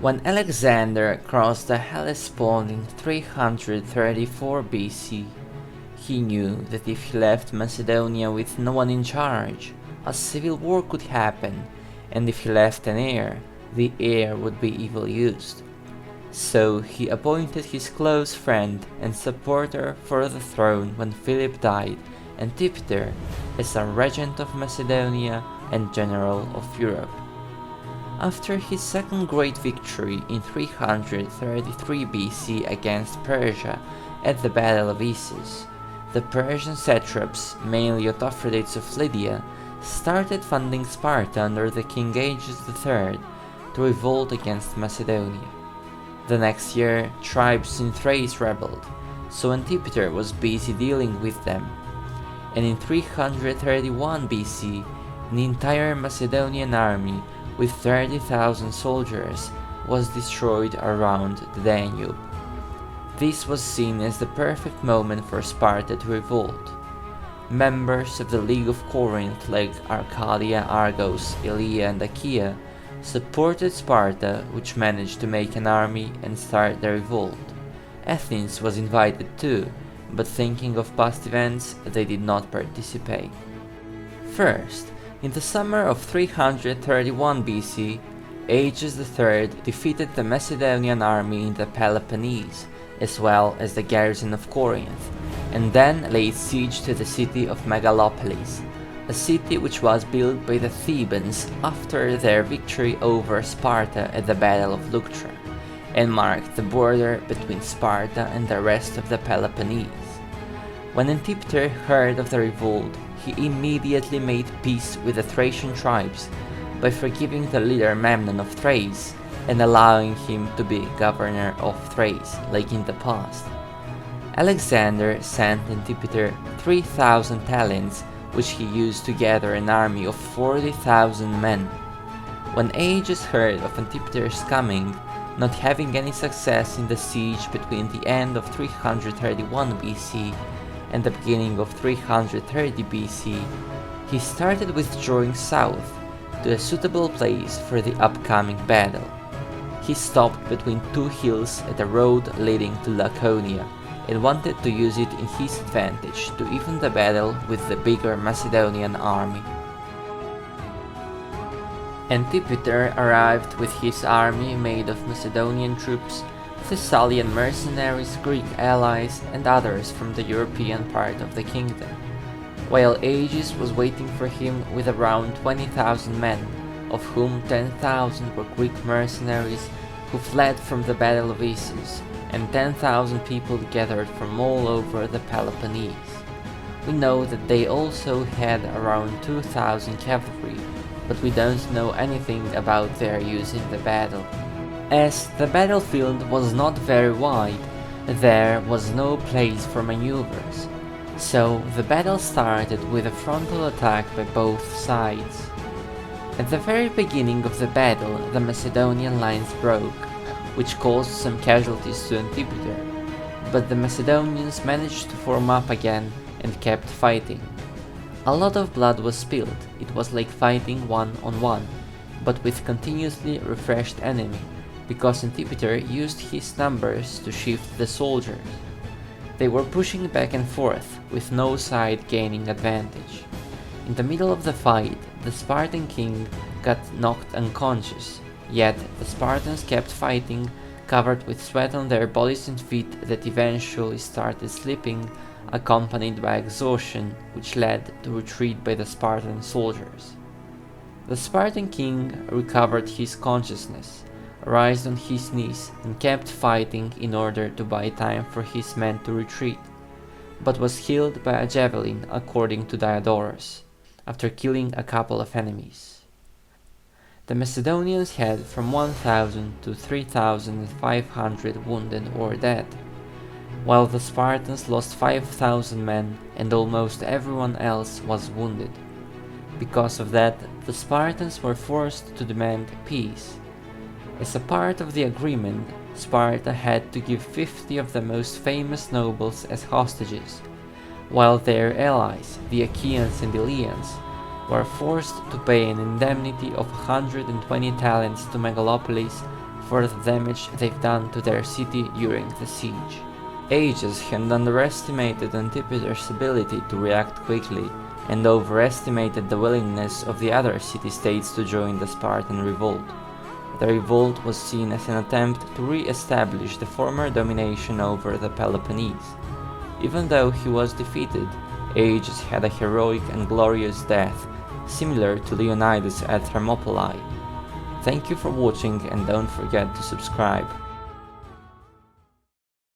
When Alexander crossed the Hellespont in 334 BC, he knew that if he left Macedonia with no one in charge, a civil war could happen, and if he left an heir, the heir would be evil used. So he appointed his close friend and supporter for the throne when Philip died, Antipater, as a regent of Macedonia and general of Europe. After his second great victory in 333 BC against Persia at the Battle of Issus, the Persian satraps, mainly autocrats of Lydia, started funding Sparta under the king Aegeus III to revolt against Macedonia. The next year, tribes in Thrace rebelled, so Antipater was busy dealing with them, and in 331 BC, the entire Macedonian army with 30,000 soldiers was destroyed around the Danube. This was seen as the perfect moment for Sparta to revolt. Members of the League of Corinth like Arcadia, Argos, Elea and Achaia supported Sparta, which managed to make an army and start the revolt. Athens was invited too, but thinking of past events, they did not participate. First, in the summer of 331 BC, Aegeus III defeated the Macedonian army in the Peloponnese, as well as the garrison of Corinth, and then laid siege to the city of Megalopolis, a city which was built by the Thebans after their victory over Sparta at the Battle of Leuctra, and marked the border between Sparta and the rest of the Peloponnese. When Antipater heard of the revolt, he immediately made peace with the Thracian tribes by forgiving the leader Memnon of Thrace and allowing him to be governor of Thrace, like in the past. Alexander sent Antipater 3,000 talents, which he used to gather an army of 40,000 men. When Aegeus heard of Antipater's coming, not having any success in the siege between the end of 331 BC and the beginning of 330 BC, he started withdrawing south to a suitable place for the upcoming battle. He stopped between two hills at a road leading to Laconia and wanted to use it in his advantage to even the battle with the bigger Macedonian army. Antipater arrived with his army made of Macedonian troops, Thessalian mercenaries, Greek allies, and others from the European part of the kingdom, while Aegeus was waiting for him with around 20,000 men, of whom 10,000 were Greek mercenaries who fled from the Battle of Issus, and 10,000 people gathered from all over the Peloponnese. We know that they also had around 2,000 cavalry, but we don't know anything about their use in the battle. As the battlefield was not very wide, there was no place for maneuvers, so the battle started with a frontal attack by both sides. At the very beginning of the battle, the Macedonian lines broke, which caused some casualties to Antipater, but the Macedonians managed to form up again and kept fighting. A lot of blood was spilled. It was like fighting one-on-one, but with continuously refreshed enemy, because Antipater used his numbers to shift the soldiers. They were pushing back and forth, with no side gaining advantage. In the middle of the fight, the Spartan king got knocked unconscious, yet the Spartans kept fighting, covered with sweat on their bodies and feet that eventually started slipping, accompanied by exhaustion, which led to retreat by the Spartan soldiers. The Spartan king recovered his consciousness, raised on his knees, and kept fighting in order to buy time for his men to retreat, but was killed by a javelin according to Diodorus, after killing a couple of enemies. The Macedonians had from 1,000 to 3,500 wounded or dead, while the Spartans lost 5,000 men and almost everyone else was wounded. Because of that, the Spartans were forced to demand peace. As a part of the agreement, Sparta had to give 50 of the most famous nobles as hostages, while their allies, the Achaeans and Eleans, were forced to pay an indemnity of 120 talents to Megalopolis for the damage they've done to their city during the siege. Ages had underestimated Antipater's ability to react quickly and overestimated the willingness of the other city-states to join the Spartan revolt. The revolt was seen as an attempt to re-establish the former domination over the Peloponnese. Even though he was defeated, Aegeus had a heroic and glorious death, similar to Leonidas at Thermopylae. Thank you for watching and don't forget to subscribe.